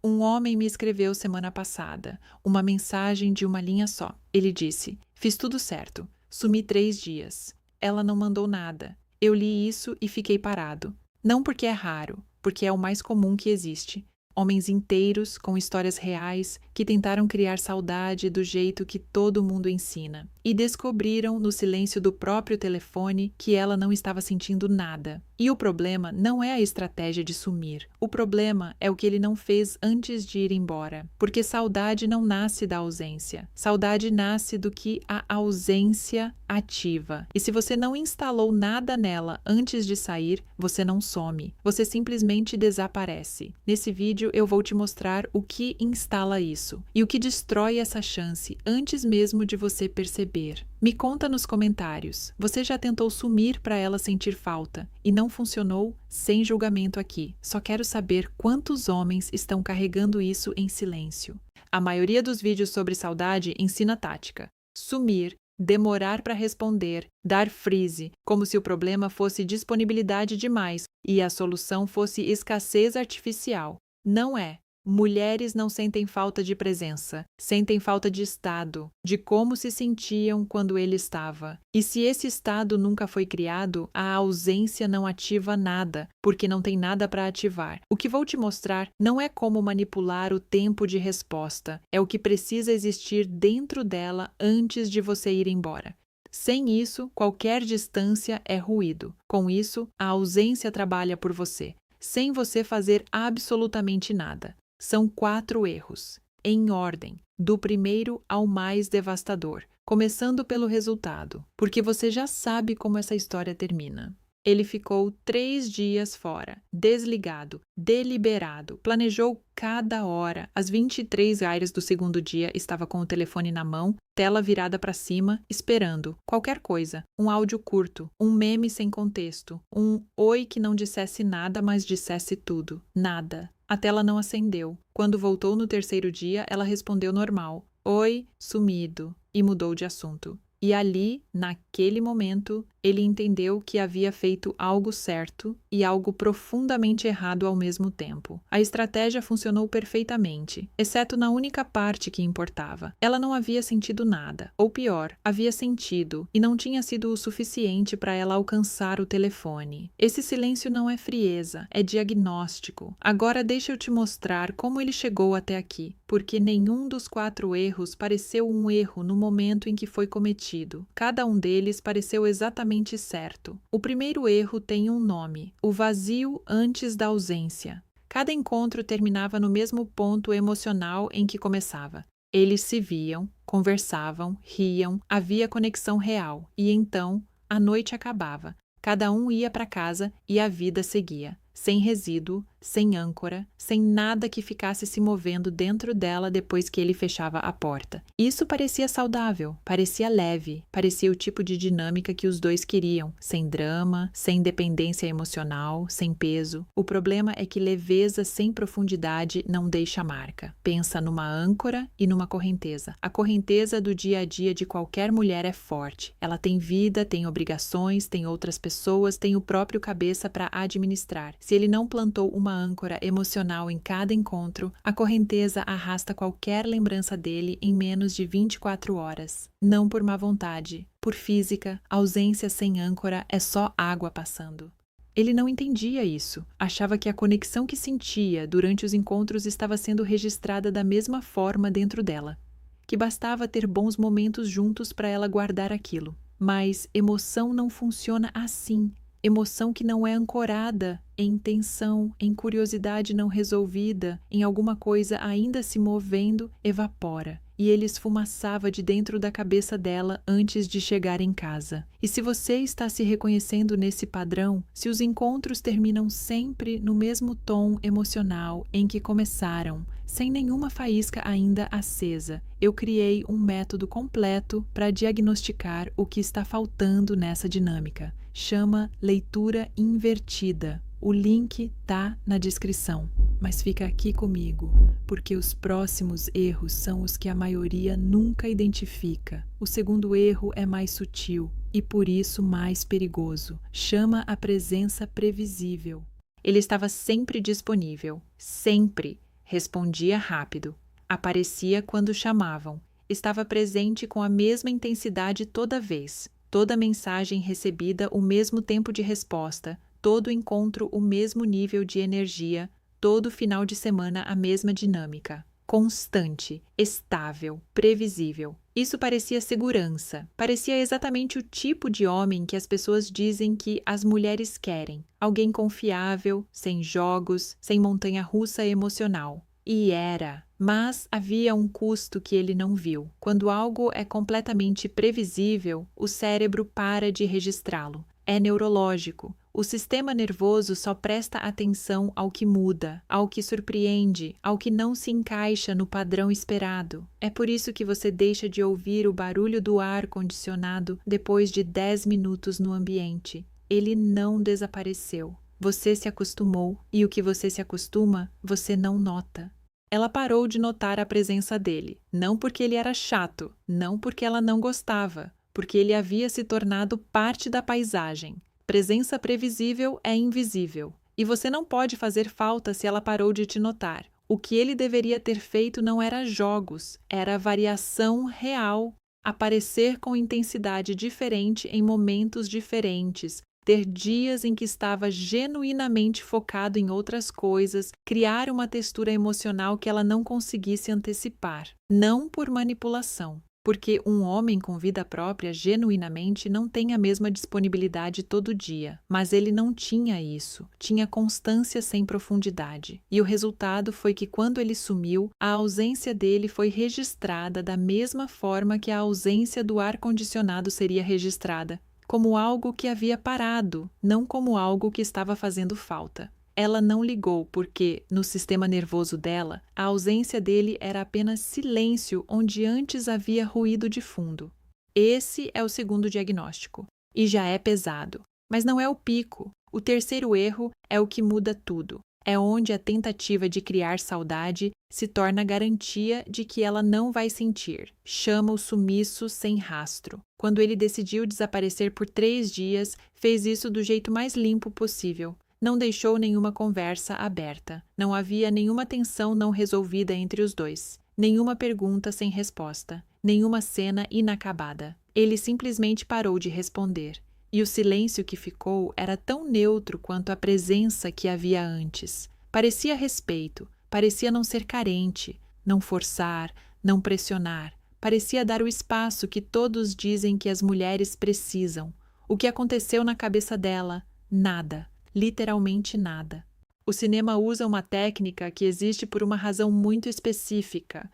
Um homem me escreveu semana passada, uma mensagem de uma linha só. Ele disse: fiz tudo certo, sumi 3 dias. Ela não mandou nada. Eu li isso e fiquei parado. Não porque é raro, porque é o mais comum que existe. Homens inteiros, com histórias reais, que tentaram criar saudade do jeito que todo mundo ensina. E descobriram, no silêncio do próprio telefone, que ela não estava sentindo nada. E o problema não é a estratégia de sumir. O problema é o que ele não fez antes de ir embora. Porque saudade não nasce da ausência. Saudade nasce do que a ausência ativa. E se você não instalou nada nela antes de sair, você não some. Você simplesmente desaparece. Nesse vídeo eu vou te mostrar o que instala isso e o que destrói essa chance antes mesmo de você perceber. Me conta nos comentários. Você já tentou sumir para ela sentir falta e não funcionou? Sem julgamento aqui. Só quero saber quantos homens estão carregando isso em silêncio. A maioria dos vídeos sobre saudade ensina tática. Sumir, demorar para responder, dar freeze, como se o problema fosse disponibilidade demais e a solução fosse escassez artificial. Não é. Mulheres não sentem falta de presença, sentem falta de estado, de como se sentiam quando ele estava. E se esse estado nunca foi criado, a ausência não ativa nada, porque não tem nada para ativar. O que vou te mostrar não é como manipular o tempo de resposta, é o que precisa existir dentro dela antes de você ir embora. Sem isso, qualquer distância é ruído. Com isso, a ausência trabalha por você, sem você fazer absolutamente nada. São 4 erros, em ordem, do primeiro ao mais devastador, começando pelo resultado, porque você já sabe como essa história termina. Ele ficou 3 dias fora, desligado, deliberado, planejou cada hora. Às 23 áreas do segundo dia, estava com o telefone na mão, tela virada para cima, esperando qualquer coisa. Um áudio curto, um meme sem contexto, um oi que não dissesse nada, mas dissesse tudo. Nada. A tela não acendeu. Quando voltou no terceiro dia, ela respondeu normal. Oi, sumido. E mudou de assunto. E ali, naquele momento, ele entendeu que havia feito algo certo e algo profundamente errado ao mesmo tempo. A estratégia funcionou perfeitamente, exceto na única parte que importava. Ela não havia sentido nada, ou pior, havia sentido e não tinha sido o suficiente para ela alcançar o telefone. Esse silêncio não é frieza, é diagnóstico. Agora deixa eu te mostrar como ele chegou até aqui, porque nenhum dos 4 erros pareceu um erro no momento em que foi cometido. Cada um deles pareceu exatamente certo. O primeiro erro tem um nome: o vazio antes da ausência. Cada encontro terminava no mesmo ponto emocional em que começava. Eles se viam, conversavam, riam, havia conexão real, e então a noite acabava. Cada um ia para casa e a vida seguia. Sem resíduo, sem âncora, sem nada que ficasse se movendo dentro dela depois que ele fechava a porta. Isso parecia saudável, parecia leve, parecia o tipo de dinâmica que os dois queriam, sem drama, sem dependência emocional, sem peso. O problema é que leveza sem profundidade não deixa marca. Pensa numa âncora e numa correnteza. A correnteza do dia a dia de qualquer mulher é forte. Ela tem vida, tem obrigações, tem outras pessoas, tem o próprio cabeça para administrar. Se ele não plantou uma âncora emocional em cada encontro, a correnteza arrasta qualquer lembrança dele em menos de 24 horas. Não por má vontade, por física, ausência sem âncora é só água passando. Ele não entendia isso. Achava que a conexão que sentia durante os encontros estava sendo registrada da mesma forma dentro dela, que bastava ter bons momentos juntos para ela guardar aquilo. Mas emoção não funciona assim. Emoção que não é ancorada em tensão, em curiosidade não resolvida, em alguma coisa ainda se movendo, evapora. E ele esfumaçava de dentro da cabeça dela antes de chegar em casa. E se você está se reconhecendo nesse padrão, se os encontros terminam sempre no mesmo tom emocional em que começaram, sem nenhuma faísca ainda acesa, eu criei um método completo para diagnosticar o que está faltando nessa dinâmica. Chama leitura invertida. O link tá na descrição, mas fica aqui comigo, porque os próximos erros são os que a maioria nunca identifica. O segundo erro é mais sutil e por isso mais perigoso. Chama a presença previsível. Ele estava sempre disponível, sempre. respondia rápido, aparecia quando chamavam, estava presente com a mesma intensidade toda vez, toda mensagem recebida o mesmo tempo de resposta, todo encontro o mesmo nível de energia, todo final de semana a mesma dinâmica. Constante, estável, previsível. Isso parecia segurança, parecia exatamente o tipo de homem que as pessoas dizem que as mulheres querem. Alguém confiável, sem jogos, sem montanha-russa emocional. E era, mas havia um custo que ele não viu. Quando algo é completamente previsível, o cérebro para de registrá-lo. É neurológico. O sistema nervoso só presta atenção ao que muda, ao que surpreende, ao que não se encaixa no padrão esperado. É por isso que você deixa de ouvir o barulho do ar-condicionado depois de 10 minutos no ambiente. Ele não desapareceu. Você se acostumou, e o que você se acostuma, você não nota. Ela parou de notar a presença dele, não porque ele era chato, não porque ela não gostava, porque ele havia se tornado parte da paisagem. Presença previsível é invisível, e você não pode fazer falta se ela parou de te notar. O que ele deveria ter feito não era jogos, era variação real, aparecer com intensidade diferente em momentos diferentes, ter dias em que estava genuinamente focado em outras coisas, criar uma textura emocional que ela não conseguisse antecipar, não por manipulação. Porque um homem com vida própria genuinamente não tem a mesma disponibilidade todo dia, mas ele não tinha isso, tinha constância sem profundidade. E o resultado foi que quando ele sumiu, a ausência dele foi registrada da mesma forma que a ausência do ar-condicionado seria registrada, como algo que havia parado, não como algo que estava fazendo falta. Ela não ligou porque, no sistema nervoso dela, a ausência dele era apenas silêncio onde antes havia ruído de fundo. Esse é o segundo diagnóstico. E já é pesado. Mas não é o pico. O terceiro erro é o que muda tudo. É onde a tentativa de criar saudade se torna garantia de que ela não vai sentir. Chama o sumiço sem rastro. Quando ele decidiu desaparecer por 3 dias, fez isso do jeito mais limpo possível. Não deixou nenhuma conversa aberta. Não havia nenhuma tensão não resolvida entre os dois. Nenhuma pergunta sem resposta. Nenhuma cena inacabada. Ele simplesmente parou de responder. E o silêncio que ficou era tão neutro quanto a presença que havia antes. Parecia respeito. Parecia não ser carente. Não forçar. Não pressionar. Parecia dar o espaço que todos dizem que as mulheres precisam. O que aconteceu na cabeça dela? Nada. Literalmente nada. O cinema usa uma técnica que existe por uma razão muito específica.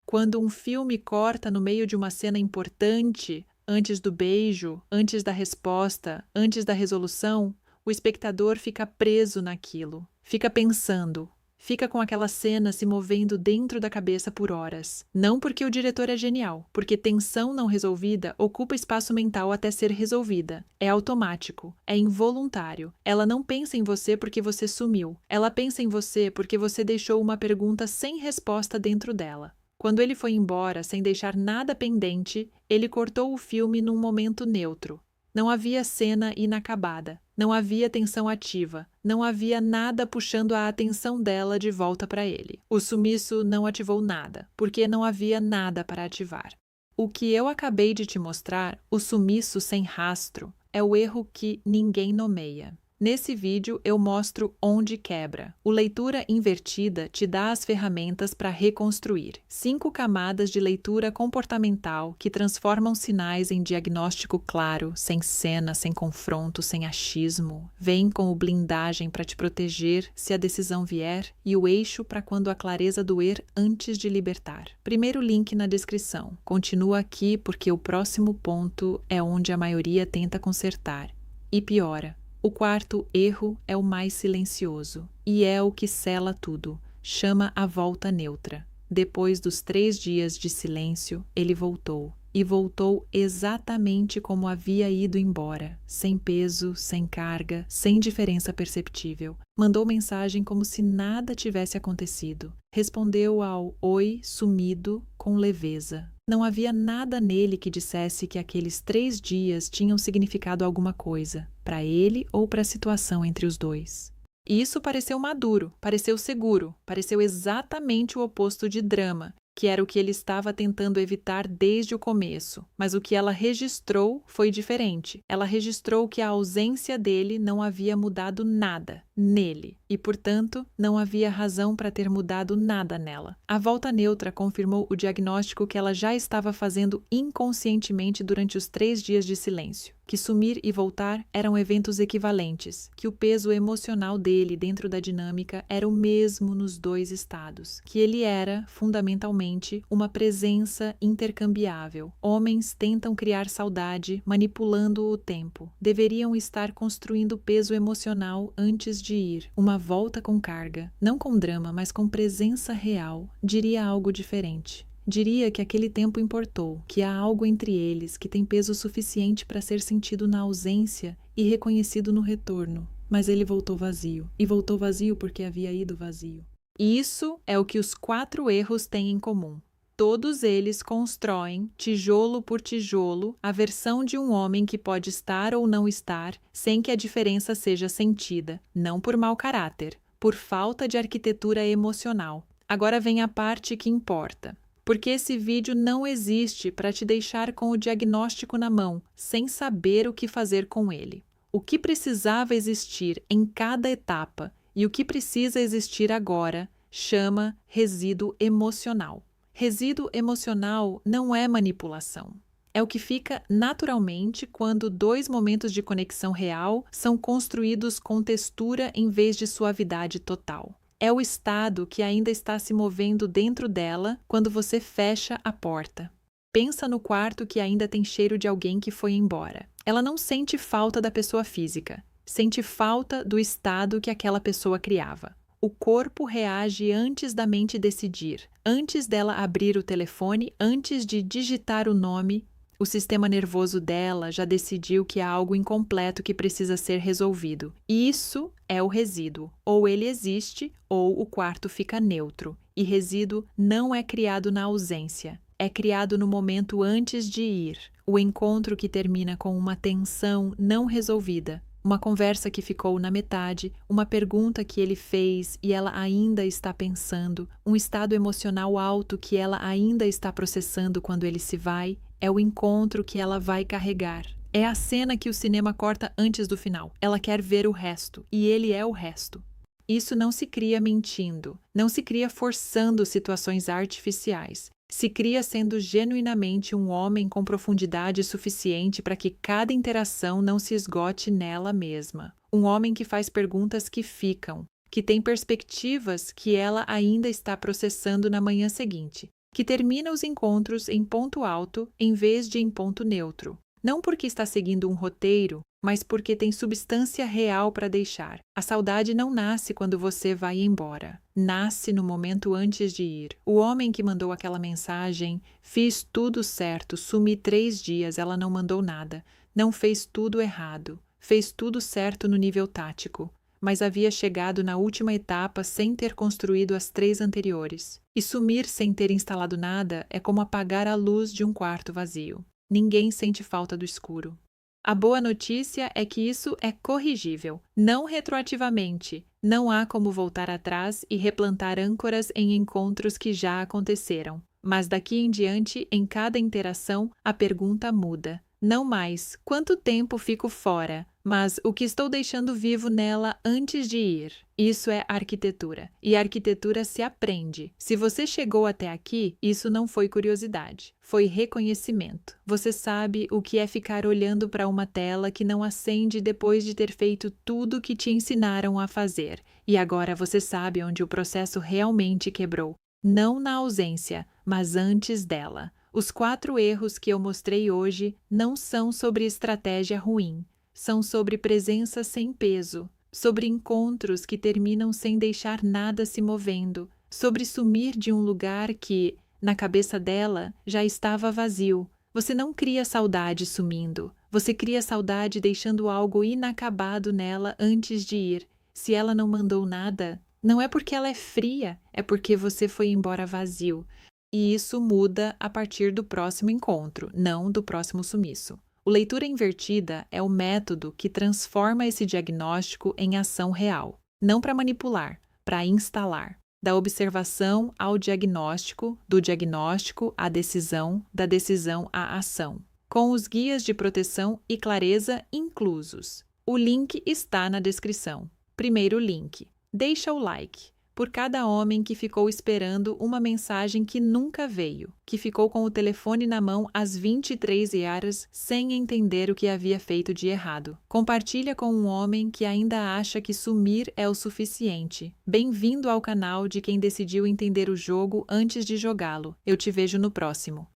Quando um filme corta no meio de uma cena importante, antes do beijo, antes da resposta, antes da resolução, o espectador fica preso naquilo, fica pensando, fica com aquela cena se movendo dentro da cabeça por horas. Não porque o diretor é genial, porque tensão não resolvida ocupa espaço mental até ser resolvida. É automático, é involuntário. Ela não pensa em você porque você sumiu. Ela pensa em você porque você deixou uma pergunta sem resposta dentro dela. Quando ele foi embora sem deixar nada pendente, ele cortou o filme num momento neutro. Não havia cena inacabada, não havia tensão ativa, não havia nada puxando a atenção dela de volta para ele. O sumiço não ativou nada, porque não havia nada para ativar. O que eu acabei de te mostrar, o sumiço sem rastro, é o erro que ninguém nomeia. Nesse vídeo eu mostro onde quebra. O leitura invertida te dá as ferramentas para reconstruir. 5 camadas de leitura comportamental que transformam sinais em diagnóstico claro, sem cena, sem confronto, sem achismo. Vem com o blindagem para te proteger se a decisão vier e o eixo para quando a clareza doer antes de libertar. Primeiro link na descrição. Continua aqui porque o próximo ponto é onde a maioria tenta consertar. E piora. O quarto erro é o mais silencioso, e é o que sela tudo, chama a volta neutra. Depois dos 3 dias de silêncio, ele voltou, e voltou exatamente como havia ido embora, sem peso, sem carga, sem diferença perceptível. Mandou mensagem como se nada tivesse acontecido. Respondeu ao oi sumido com leveza. Não havia nada nele que dissesse que aqueles 3 dias tinham significado alguma coisa, para ele ou para a situação entre os dois. E isso pareceu maduro, pareceu seguro, pareceu exatamente o oposto de drama, que era o que ele estava tentando evitar desde o começo. Mas o que ela registrou foi diferente. Ela registrou que a ausência dele não havia mudado nada nele e, portanto, não havia razão para ter mudado nada nela. A volta neutra confirmou o diagnóstico que ela já estava fazendo inconscientemente durante os 3 dias de silêncio, que sumir e voltar eram eventos equivalentes, que o peso emocional dele dentro da dinâmica era o mesmo nos 2 estados, que ele era, fundamentalmente, uma presença intercambiável. Homens tentam criar saudade manipulando o tempo. Deveriam estar construindo peso emocional antes de ir. Uma volta com carga, não com drama, mas com presença real, diria algo diferente. Diria que aquele tempo importou, que há algo entre eles que tem peso suficiente para ser sentido na ausência e reconhecido no retorno. Mas ele voltou vazio. E voltou vazio porque havia ido vazio. E isso é o que os 4 erros têm em comum. Todos eles constroem, tijolo por tijolo, a versão de um homem que pode estar ou não estar, sem que a diferença seja sentida, não por mau caráter, por falta de arquitetura emocional. Agora vem a parte que importa. Porque esse vídeo não existe para te deixar com o diagnóstico na mão, sem saber o que fazer com ele. O que precisava existir em cada etapa e o que precisa existir agora chama resíduo emocional. Resíduo emocional não é manipulação. É o que fica naturalmente quando 2 momentos de conexão real são construídos com textura em vez de suavidade total. É o estado que ainda está se movendo dentro dela quando você fecha a porta. Pensa no quarto que ainda tem cheiro de alguém que foi embora. Ela não sente falta da pessoa física, sente falta do estado que aquela pessoa criava. O corpo reage antes da mente decidir, antes dela abrir o telefone, antes de digitar o nome. O sistema nervoso dela já decidiu que há algo incompleto que precisa ser resolvido. Isso é o resíduo. Ou ele existe, ou o quarto fica neutro. E resíduo não é criado na ausência. É criado no momento antes de ir. O encontro que termina com uma tensão não resolvida. Uma conversa que ficou na metade, uma pergunta que ele fez e ela ainda está pensando, um estado emocional alto que ela ainda está processando quando ele se vai, é o encontro que ela vai carregar. É a cena que o cinema corta antes do final. Ela quer ver o resto, e ele é o resto. Isso não se cria mentindo, não se cria forçando situações artificiais. Se cria sendo genuinamente um homem com profundidade suficiente para que cada interação não se esgote nela mesma. Um homem que faz perguntas que ficam, que tem perspectivas que ela ainda está processando na manhã seguinte, que termina os encontros em ponto alto em vez de em ponto neutro. Não porque está seguindo um roteiro, mas porque tem substância real para deixar. A saudade não nasce quando você vai embora. Nasce no momento antes de ir. O homem que mandou aquela mensagem, fiz tudo certo, sumi 3 dias, ela não mandou nada. Não fez tudo errado. Fez tudo certo no nível tático. Mas havia chegado na última etapa sem ter construído as 3 anteriores. E sumir sem ter instalado nada é como apagar a luz de um quarto vazio. Ninguém sente falta do escuro. A boa notícia é que isso é corrigível, não retroativamente. Não há como voltar atrás e replantar âncoras em encontros que já aconteceram. Mas daqui em diante, em cada interação, a pergunta muda. Não mais quanto tempo fico fora, mas o que estou deixando vivo nela antes de ir. Isso é arquitetura. E a arquitetura se aprende. Se você chegou até aqui, isso não foi curiosidade. Foi reconhecimento. Você sabe o que é ficar olhando para uma tela que não acende depois de ter feito tudo que te ensinaram a fazer. E agora você sabe onde o processo realmente quebrou. Não na ausência, mas antes dela. Os 4 erros que eu mostrei hoje não são sobre estratégia ruim. São sobre presença sem peso, sobre encontros que terminam sem deixar nada se movendo, sobre sumir de um lugar que, na cabeça dela, já estava vazio. Você não cria saudade sumindo, você cria saudade deixando algo inacabado nela antes de ir. Se ela não mandou nada, não é porque ela é fria, é porque você foi embora vazio. E isso muda a partir do próximo encontro, não do próximo sumiço. O leitura invertida é o método que transforma esse diagnóstico em ação real. Não para manipular, para instalar. Da observação ao diagnóstico, do diagnóstico à decisão, da decisão à ação. Com os guias de proteção e clareza inclusos. O link está na descrição. Primeiro link. Deixa o like. Por cada homem que ficou esperando uma mensagem que nunca veio, que ficou com o telefone na mão às 23h sem entender o que havia feito de errado. Compartilha com um homem que ainda acha que sumir é o suficiente. Bem-vindo ao canal de quem decidiu entender o jogo antes de jogá-lo. Eu te vejo no próximo.